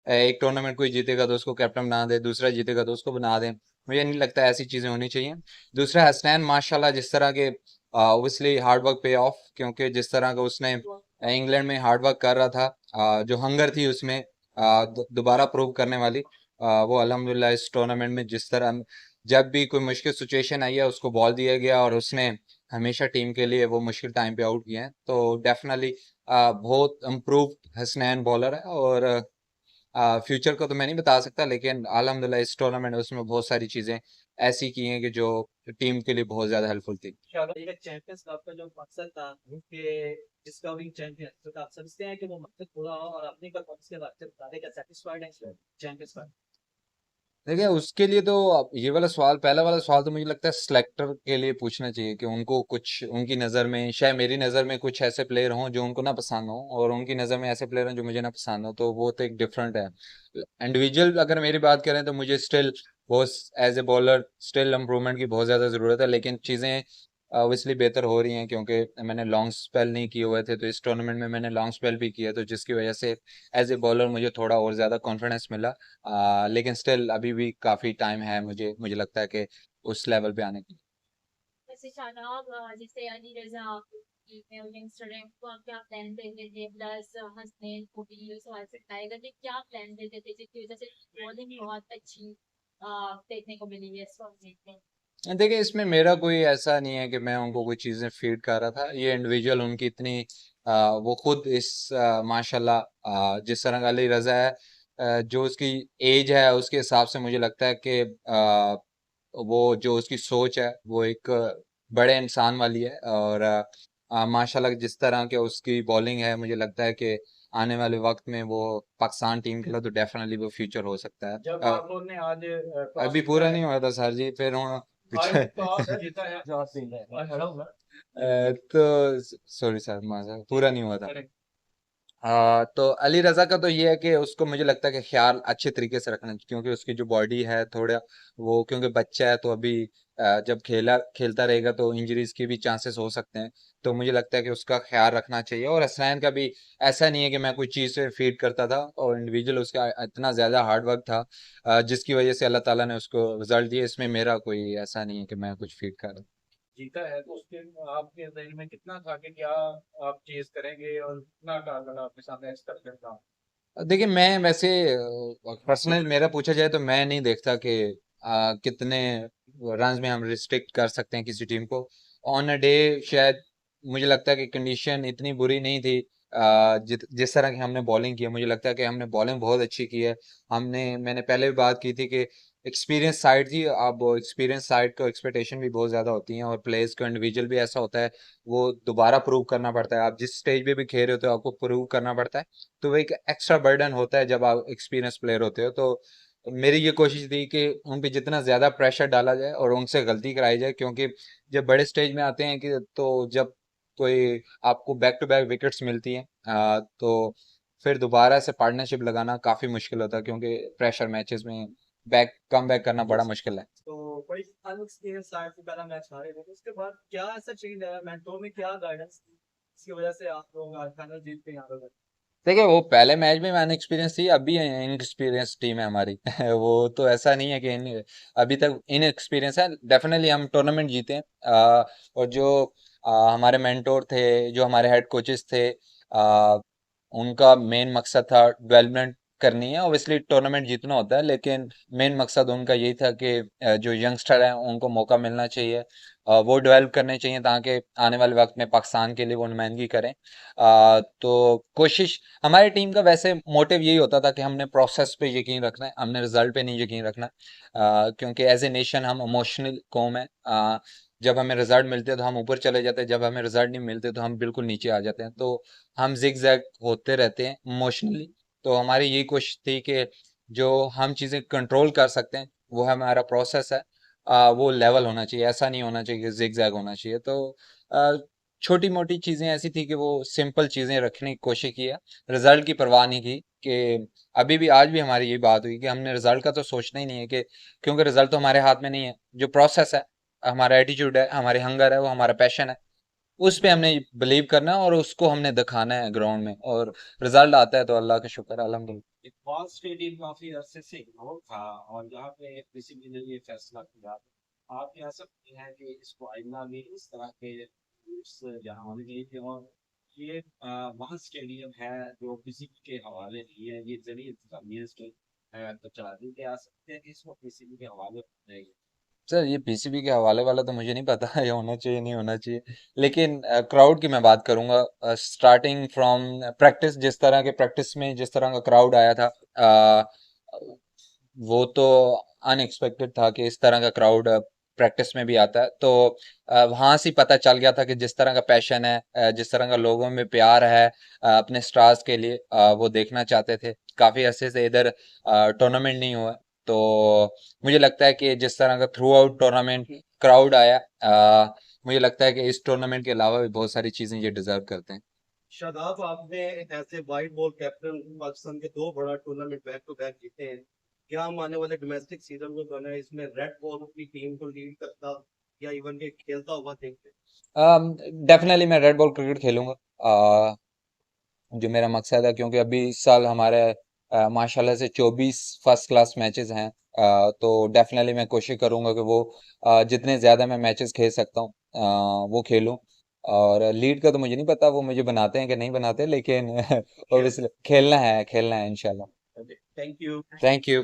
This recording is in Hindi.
एक टूर्नामेंट कोई जीतेगा तो उसको कैप्टन बना दे, दूसरा जीतेगा तो उसको बना दे। मुझे नहीं लगता ऐसी चीजें होनी चाहिए। दूसरा हसनैन माशाल्लाह जिस तरह के ऑब्वियसली हार्ड वर्क पे ऑफ, क्योंकि जिस तरह का उसने इंग्लैंड में हार्ड वर्क कर रहा था, जो हंगर थी उसमें दोबारा प्रूव करने वाली, वो अल्हम्दुलिल्लाह इस टूर्नामेंट में जिस तरह जब भी कोई मुश्किल सिचुएशन आई है उसको बॉल दिया गया और उसने हमेशा टीम के लिए वो मुश्किल टाइम पे आउट किए हैं। तो डेफिनेटली बहुत इम्प्रूव हसनैन बॉलर है। और फ्यूचर को तो मैं नहीं बता सकता, लेकिन अल्हम्दुलिल्लाह इस टूर्नामेंट में उसमें बहुत सारी चीजें ऐसी की हैं कि जो टीम के लिए बहुत ज्यादा हेल्पफुल थी। चैंपियंस कप का जो मकसद था कि डिस्कवरिंग चैंपियन, तो आप समझते हैं कि वो मकसद पूरा हो और अपनी परफॉर्मेंस के बाद बता क्या सेटिस्फाइड है चैंपियंस का? देखिए उसके लिए तो ये वाला सवाल, पहला वाला सवाल तो मुझे लगता है सिलेक्टर के लिए पूछना चाहिए कि उनको कुछ उनकी नज़र में, शायद मेरी नज़र में कुछ ऐसे प्लेयर हों जो उनको ना पसंद हो और उनकी नज़र में ऐसे प्लेयर हैं जो मुझे ना पसंद हो, तो वो तो एक डिफरेंट है। इंडिविजुअल अगर मेरी बात करें तो मुझे स्टिल बहुत as a bowler still improvement की बहुत ज़्यादा ज़रूरत है, लेकिन चीज़ें ऑब्वियसली बेहतर हो रही हैं क्योंकि मैंने लॉन्ग स्पेल नहीं किए हुए थे, तो इस टूर्नामेंट में मैंने लॉन्ग स्पेल भी किया, तो जिसकी वजह से एज ए बॉलर मुझे थोड़ा और ज़्यादा कॉन्फिडेंस मिला। लेकिन स्टिल अभी भी काफी टाइम है, मुझे लगता है कि उस लेवल पे आने की। वैसे शादाब, जैसे अली रजा यंगस्टर है, तो आप क्या प्लान देते थे? प्लस हसनैन को भी सवाल से टाइगर ने क्या प्लान देते थे जिसकी वजह से बॉलिंग बहुत अच्छी देखने को मिली है इस वक्त में? देखिए इसमें मेरा कोई ऐसा नहीं है कि मैं उनको कोई चीजें फीड कर रहा था, ये इंडिविजुअल उनकी इतनी वो खुद इस माशाल्लाह जिस तरह का अली रजा है, जो उसकी एज है उसके हिसाब से मुझे लगता है कि वो जो उसकी सोच है वो एक बड़े इंसान वाली है। और माशाल्लाह जिस तरह के उसकी बॉलिंग है, मुझे लगता है कि आने वाले वक्त में वो पाकिस्तान टीम के लिए तो डेफिनेटली वो फ्यूचर हो सकता है। जब बांग्लोर ने आज टॉस अभी जीता पूरा है, नहीं हुआ था सर जी, फिर आज टॉस जीता है, आज हरा हुआ तो सॉरी सर, माजा पूरा नहीं हुआ था। तो अली रजा का तो ये है कि उसको मुझे लगता है कि ख्याल अच्छे तरीके से रखना चाहिए, क्योंकि उसकी जो बॉडी है थोड़ा वो, क्योंकि बच्चा है तो अभी जब खेलता रहेगा तो इंजरीज के भी चांसेस हो सकते हैं। तो मुझे लगता है कि उसका ख्याल रखना चाहिए। और हसनैन का भी ऐसा नहीं है कि मैं कोई चीज़ से फीड करता था, और इंडिविजुअल उसका इतना ज़्यादा हार्ड वर्क था जिसकी वजह से अल्लाह ताला ने उसको रिजल्ट दिए। इसमें मेरा कोई ऐसा नहीं है कि मैं कुछ फीड कर रहा हूँ। जीता है, तो उसके आपके दिल में कितना था कि क्या आप चेज करेंगे और कितना टारगेट आपके सामने एक्सपेक्ट करता हूँ? देखिए मैं वैसे पर्सनल मेरा पूछा जाए तो मैं नहीं देखता कि कितने रन में हम रिस्ट्रिक्ट कर सकते हैं किसी टीम को ऑन अ डे। शायद मुझे लगता है कि कंडीशन इतनी बुरी नहीं थी। जिस तरह की हमने बॉलिंग की है, मुझे लगता है कि हमने बॉलिंग बहुत अच्छी की है। मैंने पहले भी बात की थी कि एक्सपीरियंस साइड थी। अब एक्सपीरियंस साइड को एक्सपेक्टेशन भी बहुत ज़्यादा होती हैं, और प्लेयर्स को इंडिविजुअल भी ऐसा होता है, वो दोबारा प्रूव करना पड़ता है। आप जिस स्टेज पे भी खेल रहे होते हो आपको प्रूव करना पड़ता है, तो वो एक एक्स्ट्रा बर्डन होता है जब आप एक्सपीरियंस प्लेयर होते हो। तो मेरी ये कोशिश थी कि उन पे जितना ज़्यादा प्रेशर डाला जाए और उनसे गलती कराई जाए, क्योंकि जब बड़े स्टेज में आते हैं कि तो जब कोई आपको बैक टू बैक विकेट्स मिलती हैं, तो फिर दोबारा से पार्टनरशिप लगाना काफ़ी मुश्किल होता है, क्योंकि प्रेशर मैचेस में कम बैक करना बड़ा मुश्किल है। तो कोई अनएक्सपीरियंस साइड से पहला मैच हारे थे, तो उसके बाद क्या ऐसा चेंज आया मेंटोर में, क्या गाइडेंस थी इसकी वजह से आप लोग आज फाइनल जीत के यहाँ पे गए? देखिए वो पहले मैच में मैंने एक्सपीरियंस थी, अभी इनएक्सपीरियंस टीम है हमारी वो तो ऐसा नहीं है कि अभी तक इनएक्सपीरियंस है। डेफिनेटली हम टूर्नामेंट जीते हैं। और जो हमारे मेंटोर थे, जो हमारे हेड कोचेस थे, उनका मेन मकसद था डेवलपमेंट करनी है। ऑब्वियसली टूर्नामेंट जीतना होता है, लेकिन मेन मकसद उनका यही था कि जो यंगस्टर हैं उनको मौका मिलना चाहिए, वो डेवलप करने चाहिए ताकि आने वाले वक्त में पाकिस्तान के लिए वो नुमाइंदगी करें। तो कोशिश हमारी टीम का वैसे मोटिव यही होता था कि हमने प्रोसेस पे यकीन रखना है, हमने रिजल्ट पे नहीं यकीन रखना। क्योंकि एज ए नेशन हम इमोशनल कौम है। जब हमें रिजल्ट मिलते हैं तो हम ऊपर चले जाते हैं, जब हमें रिजल्ट नहीं मिलते तो हम बिल्कुल नीचे आ जाते हैं। तो हम जिग जैग होते रहते हैं इमोशनली। तो हमारी यही कोशिश थी कि जो हम चीज़ें कंट्रोल कर सकते हैं वो हमारा प्रोसेस है, वो लेवल होना चाहिए, ऐसा नहीं होना चाहिए कि जिग जैग होना चाहिए। तो छोटी मोटी चीज़ें ऐसी थी कि वो सिंपल चीज़ें रखने की कोशिश की है, रिजल्ट की परवाह नहीं की। कि अभी भी आज भी हमारी यही बात हुई कि हमने रिजल्ट का तो सोचना ही नहीं है, कि क्योंकि रिजल्ट तो हमारे हाथ में नहीं है। जो प्रोसेस है, हमारा एटीट्यूड है, हमारी हंगर है, वो हमारा पैशन है, उस पे हमने बिलीव करना है और उसको हमने दिखाना है ग्राउंड में, और रिजल्ट आता है तो अल्लाह का शुक्र है, अल्हम्दुलिल्लाह। इकबाल स्टेडियम काफी अरसे से इग्नोर था और यहाँ पे बीसीबी ने ये फैसला किया। आप कह सकते हैं कि इसको आइंदा भी इस तरह के रूल्स यहाँ होने चाहिए। और ये वहाँ स्टेडियम है जो बीसीबी के हवाले नहीं है, ये जरिए इंतजामिया से तो चला दी आ सकते हैं कि इसको बीसीबी के हवाले होना चाहिए। सर ये पीसीबी के हवाले वाला तो मुझे नहीं पता ये होना चाहिए नहीं होना चाहिए, लेकिन क्राउड की मैं बात करूंगा। स्टार्टिंग फ्रॉम प्रैक्टिस, जिस तरह के प्रैक्टिस में जिस तरह का क्राउड आया था, वो तो अनएक्सपेक्टेड था कि इस तरह का क्राउड प्रैक्टिस में भी आता है। तो वहां से ही पता चल गया था कि जिस तरह का पैशन है, जिस तरह का लोगों में प्यार है अपने स्टार्स के लिए, वो देखना चाहते थे। काफी अरसे से इधर टूर्नामेंट नहीं हुआ, तो मुझे लगता है कि जिस तरह का थ्रू आउट टूर्नामेंट क्राउड आया, मुझे लगता है कि इस टूर्नामेंट के अलावा भी बहुत सारी चीजें ये डिजर्व करते हैं। शादाब, आपने ऐसे वाइट बॉल कैप्टन पाकिस्तान के 2 बड़ा टूर्नामेंट बैक टू बैक जीते हैं। क्या हम आने वाले डोमेस्टिक सीजन में जो है इसमें रेड बॉल अपनी टीम को लीड करता या इवन के खेलता हुआ देखते हैं? डेफिनेटली मैं रेड बॉल क्रिकेट खेलूंगा, जो मेरा मकसद है, क्योंकि अभी इस साल हमारे माशाल्लाह से 24 फर्स्ट क्लास मैचेस हैं। तो डेफिनेटली मैं कोशिश करूंगा कि वो जितने ज़्यादा मैं मैचेस खेल सकता हूँ वो खेलूं। और लीड का तो मुझे नहीं पता वो मुझे बनाते हैं कि नहीं बनाते, लेकिन ऑब्वियसली खेलना है इंशाल्लाह। Thank you. Thank you.